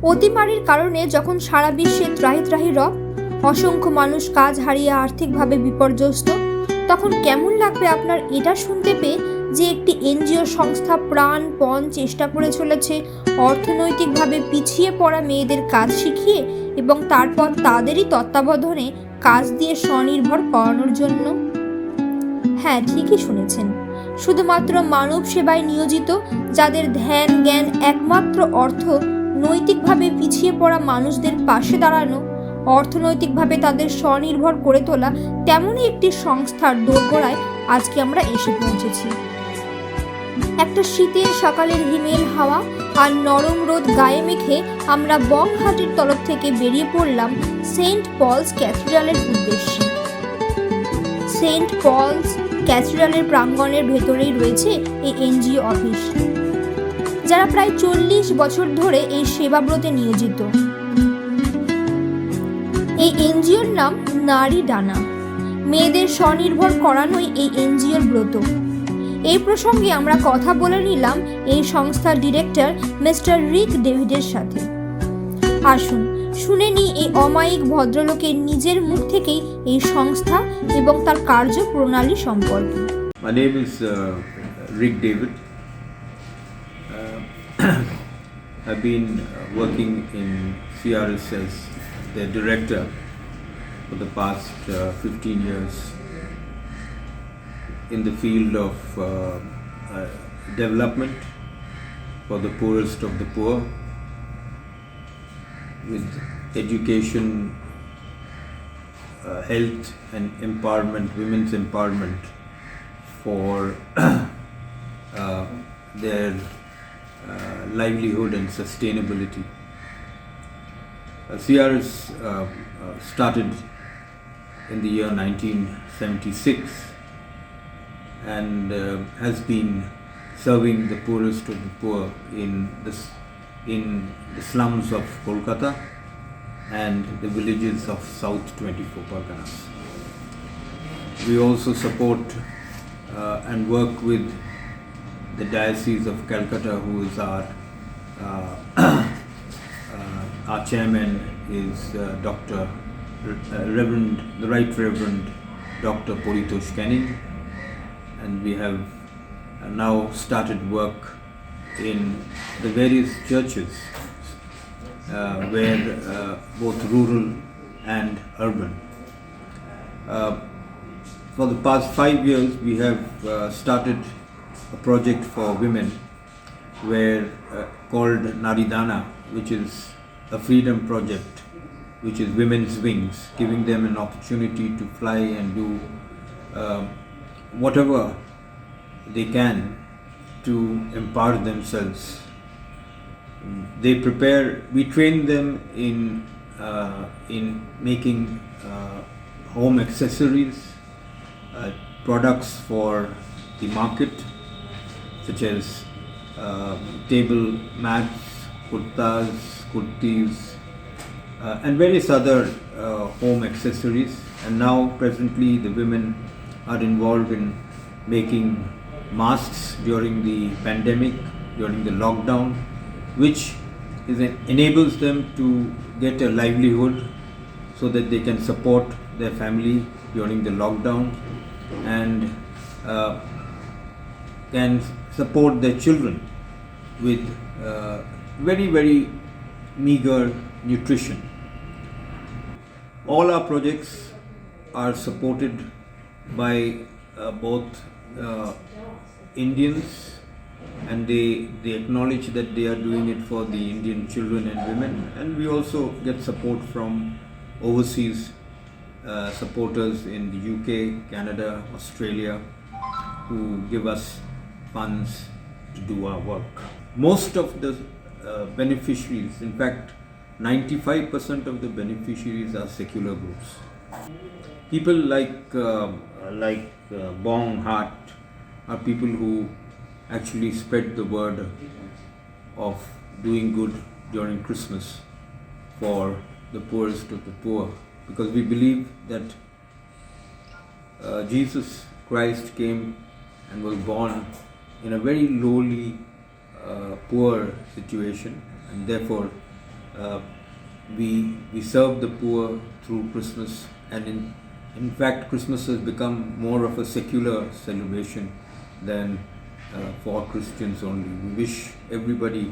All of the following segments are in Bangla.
অতিমারির কারণে যখন সারা বিশ্বে ত্রাহি ত্রাহি রব, অসংখ্য মানুষ কাজ হারিয়ে আর্থিকভাবে বিপর্যস্ত, তখন কেমন লাগবে আপনার এটা শুনতে পেয়ে যে একটি এনজিও সংস্থা প্রাণপণ চেষ্টা করে চলেছে অর্থনৈতিকভাবে পিছিয়ে পড়া মেয়েদের কাজ শিখিয়ে এবং তারপর তাদেরই তত্ত্বাবধানে কাজ দিয়ে স্বনির্ভর করানোর জন্য। হ্যাঁ, ঠিকই শুনেছেন, শুধুমাত্র মানব সেবায় নিয়োজিত, যাদের ধ্যান জ্ঞান একমাত্র অর্থ নৈতিকভাবে পিছিয়ে পড়া মানুষদের পাশে দাঁড়ানো, অর্থনৈতিকভাবে তাদের স্বনির্ভর করে তোলা, তেমনই একটি সংস্থার দোরগোড়ায় আজকে আমরা এসে পৌঁছেছি। একটা শীতের সকালের হিমেল হাওয়া আর নরম রোদ গায়ে মেখে আমরা বংঘাটের তরফ থেকে বেরিয়ে পড়লাম সেন্ট পলস ক্যাথিড্রালের উদ্দেশ্যে। সেন্ট পলস ক্যাথিড্রালের প্রাঙ্গণের ভেতরেই রয়েছে এই এনজিও অফিস, যারা প্রায় 40 বছর ধরে এই সেবাব্রতে নিয়োজিত। এই এনজিওর নাম নারী ডানা। মেয়েদের স্বনির্ভর করানোই এই এনজিওর ব্রত। এই প্রসঙ্গে আমরা কথা বলে নিলাম এই সংস্থার ডিরেক্টর মিস্টার রিক ডেভিডের সাথে। আসুন শুনে নিই এই অমায়িক ভদ্রলোকের নিজের মুখ থেকেই এই সংস্থা এবং তার কার্যপ্রণালী সম্পর্কে। My name is Rick David. I've been working in CRS as the director for the past 15 years in the field of development for the poorest of the poor, with education, health and empowerment, women's empowerment for their livelihood and sustainability. CRS started in the year 1976 and has been serving the poorest of the poor in the slums of Kolkata and the villages of South 24 Parganas. We also support and work with the Diocese of Calcutta, who is our chairman is Dr. Reverend, the Right Reverend Dr. Paritosh Canning, and we have now started work in the various churches where both rural and urban. For the past 5 years we have started a project for women where called Naridana, which is a freedom project, which is women's wings, giving them an opportunity to fly and do whatever they can to empower themselves. We train them in making home accessories, products for the market, such as table mats, kurtas, kurtis, and various other home accessories. And now presently the women are involved in making masks during the pandemic, during the lockdown, which enables them to get a livelihood so that they can support their family during the lockdown and can support their children with very, very meager nutrition. All our projects are supported by both Indians, and they acknowledge that they are doing it for the Indian children and women, and we also get support from overseas supporters in the UK, Canada, Australia, who give us funds to do our work. Most of the beneficiaries, in fact 95% of the beneficiaries are secular groups. People like Bong Hart are people who actually spread the word of doing good during Christmas for the poorest of the poor, because we believe that Jesus Christ came and was born in a very lowly, poor situation, and therefore we serve the poor through Christmas, and in fact Christmas has become more of a secular celebration than for Christians only. We wish everybody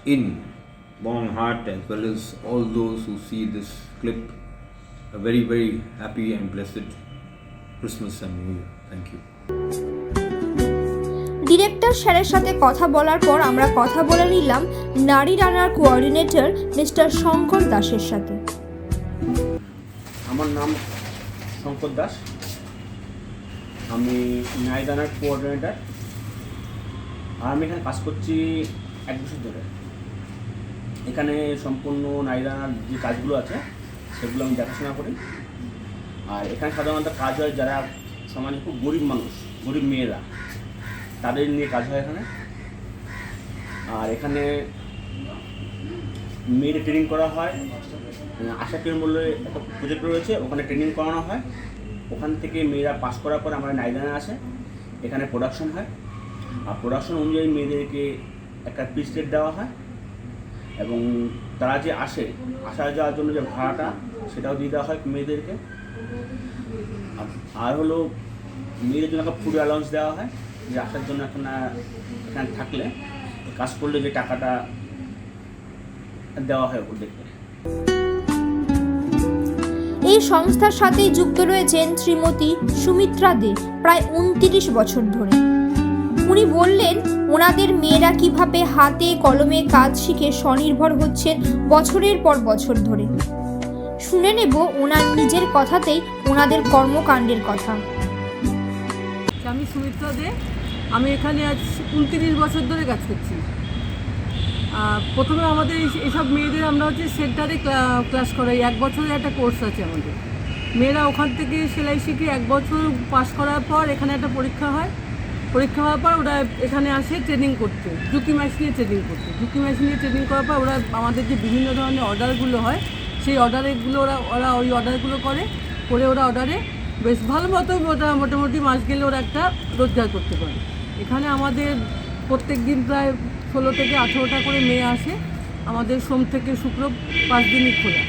in Bong Heart, as well as all those who see this clip, a very, very happy and blessed Christmas and New Year. Thank you. Director স্যারের সাথে কথা বলার পর আমরা কথা বলে নিলাম নারী রানার কোঅর্ডিনেটর মিস্টার শঙ্কর দাসের সাথে। আমার নাম শঙ্কর দাস, আমি নারী রানার কোঅর্ডিনেটর, আর আমি এখানে কাজ করছি 1 বছর ধরে। এখানে সম্পূর্ণ নারী রানার যে কাজগুলো আছে সেগুলো আমি দেখাশোনা করি। আর এখানে সাধারণত কাজ হয় যারা সমাজে খুব গরিব মানুষ, গরিব মেয়েরা, তাদের নিয়ে কাজ হয় এখানে। আর এখানে মেয়েদের ট্রেনিং করা হয়, আশা কেন্দ্র বলে একটা প্রজেক্ট রয়েছে, ওখানে ট্রেনিং করানো হয়। ওখান থেকে মেয়েরা পাস করার পর আমরা নারী রানা আসে, এখানে প্রোডাকশন হয়। আর প্রোডাকশন অনুযায়ী মেয়েদেরকে একটা পিস রেট দেওয়া হয়, এবং তারা যে আসা যাওয়ার জন্য যে ভাড়াটা সেটাও দিয়ে দেওয়া হয় মেয়েদেরকে। আর হলো মেয়েদের জন্য একটা ফুড অ্যালাউন্স দেওয়া হয়, যে আসার জন্য এখানে থাকলে কাজ করলে যে টাকাটা দেওয়া হয় ওদেরকে। এই সংস্থার সাথেই যুক্ত রয়েছেন শ্রীমতী সুমিত্রা দে প্রায় 29 বছর ধরে। উনি বললেন ওনাদের মেয়েরা কিভাবে হাতে কলমে কাজ শিখে স্বনির্ভর হচ্ছেন বছরের পর বছর ধরে। শুনে নেব ওনার নিজের কথাতেই ওনাদের কর্মকাণ্ডের কথা। আমি সুমিত্রা দে, আমি এখানে আজ 29 বছর ধরে কাজ করছি। প্রথমে আমাদের এইসব মেয়েদের আমরা হচ্ছে সেন্টারে ক্লাস করাই, 1 বছরের একটা কোর্স আছে আমাদের। মেয়েরা ওখান থেকে সেলাই শিখে 1 বছর পাস করার পর এখানে একটা পরীক্ষা হয়। পরীক্ষা হওয়ার পর ওরা এখানে আসে ট্রেনিং করতে, ঝুঁকি মেশিনে ট্রেনিং করতে। ঝুঁকি মেশিনে ট্রেনিং করার পর ওরা আমাদের যে বিভিন্ন ধরনের অর্ডারগুলো হয় সেই অর্ডারগুলো ওরা ওই অর্ডারগুলো করে ওরা অর্ডারে বেশ ভালো মতো মোটামুটি মাস গেলে ওরা একটা রোজগার করতে পারে। এখানে আমাদের প্রত্যেক দিন প্রায় 16 থেকে 18টা করে মেয়ে আসে। আমাদের সোম থেকে শুক্র 5 দিনই খোলা।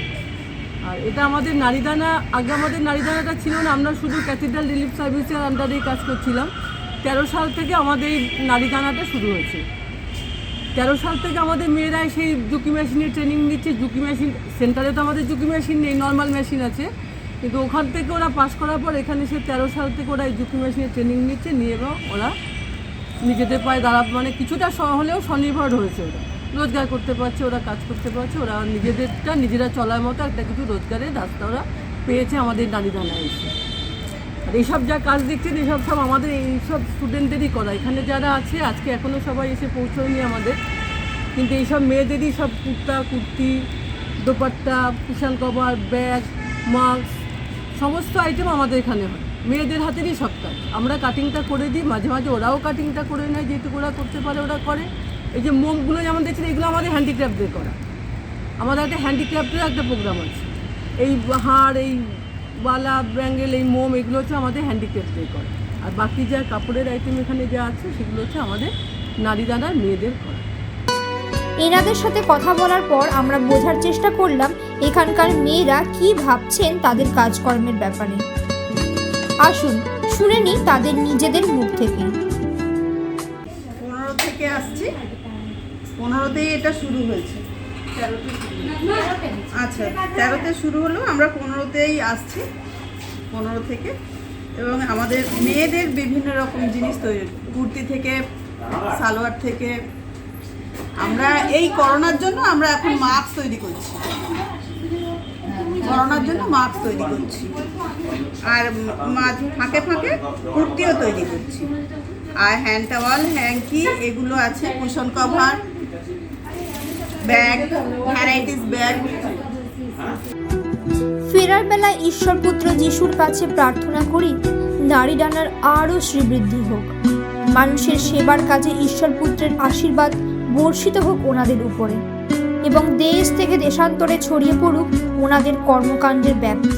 আর এটা আমাদের নারী দানা, আগে আমাদের নারী দানাটা ছিল না, আমরা শুধু ক্যাথিড্রাল রিলিফ সার্ভিসের আন্ডারেই কাজ করছিলাম। 13 সাল থেকে আমাদের এই নারী দানাটা শুরু হয়েছে। 13 সাল থেকে আমাদের মেয়েরাই সেই ঝুঁকি মেশিনের ট্রেনিং নিচ্ছে। ঝুঁকি মেশিন সেন্টারে তো আমাদের ঝুঁকি মেশিন নেই, নর্মাল মেশিন আছে, কিন্তু ওখান থেকে ওরা পাস করার পর এখানে সে 13 সাল থেকে ওরা এই ঝুঁকি মেশিনের ট্রেনিং নিচ্ছে, নিয়ে এবং ওরা নিজেদের পায়ে দাঁড়াতে মানে কিছুটা হলেও স্বনির্ভর হয়েছে। ওরা রোজগার করতে পারছে, ওরা কাজ করতে পারছে, ওরা নিজেরা চলার মতো একটা কিছু রোজগারের রাস্তা ওরা পেয়েছে আমাদের নারী দানায় এসে। আর এইসব যা কাজ দেখছেন এইসব সব আমাদের এইসব স্টুডেন্টদেরই করা। এখানে যারা আছে আজকে এখনও সবাই এসে পৌঁছয়নি আমাদের, কিন্তু এইসব মেয়েদেরই সব kurti, dupatta, cushion cover, bag, mask সমস্ত আইটেম আমাদের এখানে হয়। মেয়েদের হাতেরই সব কাজ। আমরা কাটিংটা করে দিই, মাঝে মাঝে ওরাও কাটিংটা করে নেয়, যেটুকু ওরা করতে পারে ওরা করে। এই যে মোমগুলো যেমন দেখছেন এগুলো আমাদের হ্যান্ডিক্রাফ্টদের করা। আমাদের একটা হ্যান্ডিক্রাফ্টের একটা প্রোগ্রাম আছে। এই হাড়, এই বালা, ব্যাঙ্গেল, এই মোম এগুলো হচ্ছে আমাদের হ্যান্ডিক্রাফ্টদের করা। আর বাকি যা কাপড়ের আইটেম এখানে যা আছে সেগুলো হচ্ছে আমাদের নারী দানার মেয়েদের করা। এনাদের সাথে কথা বলার পর আমরা বোঝার চেষ্টা করলাম এখানকার মেয়েরা কি ভাবছেন তাদের কাজকর্মের ব্যাপারে। আসুন শুনে নিই তাদের নিজেদের মুখ থেকে। 15 থেকে আসছি, 15তেই এটা শুরু হয়েছে। আচ্ছা, 13তে শুরু হলো, আমরা 15তেই আসছি, 15 থেকে। এবং আমাদের মেয়েদের বিভিন্ন রকম জিনিস তৈরি, কুর্তি থেকে, সালোয়ার থেকে। আমরা এই করোনার জন্য আমরা এখন মাস্ক তৈরি করছি, করোনার জন্য মাস্ক তৈরি করছি। আর ফাঁকে ফাঁকে কুর্তিও তৈরি করছি। আর হ্যান্ড টাওয়াল, হ্যাঙ্কি এগুলো আছে, cushion cover, bag, varieties bag. ফেরার বেলায় ঈশ্বরপুত্র যিশুর কাছে প্রার্থনা করি নারী ডানার আরও শ্রীবৃদ্ধি হোক। মানুষের সেবার কাজে ঈশ্বরপুত্রের আশীর্বাদ বর্ষিত হোক ওনাদের উপরে, এবং দেশ থেকে দেশান্তরে ছড়িয়ে পড়ুক ওনাদের কর্মকাণ্ডের ব্যাপ্তি।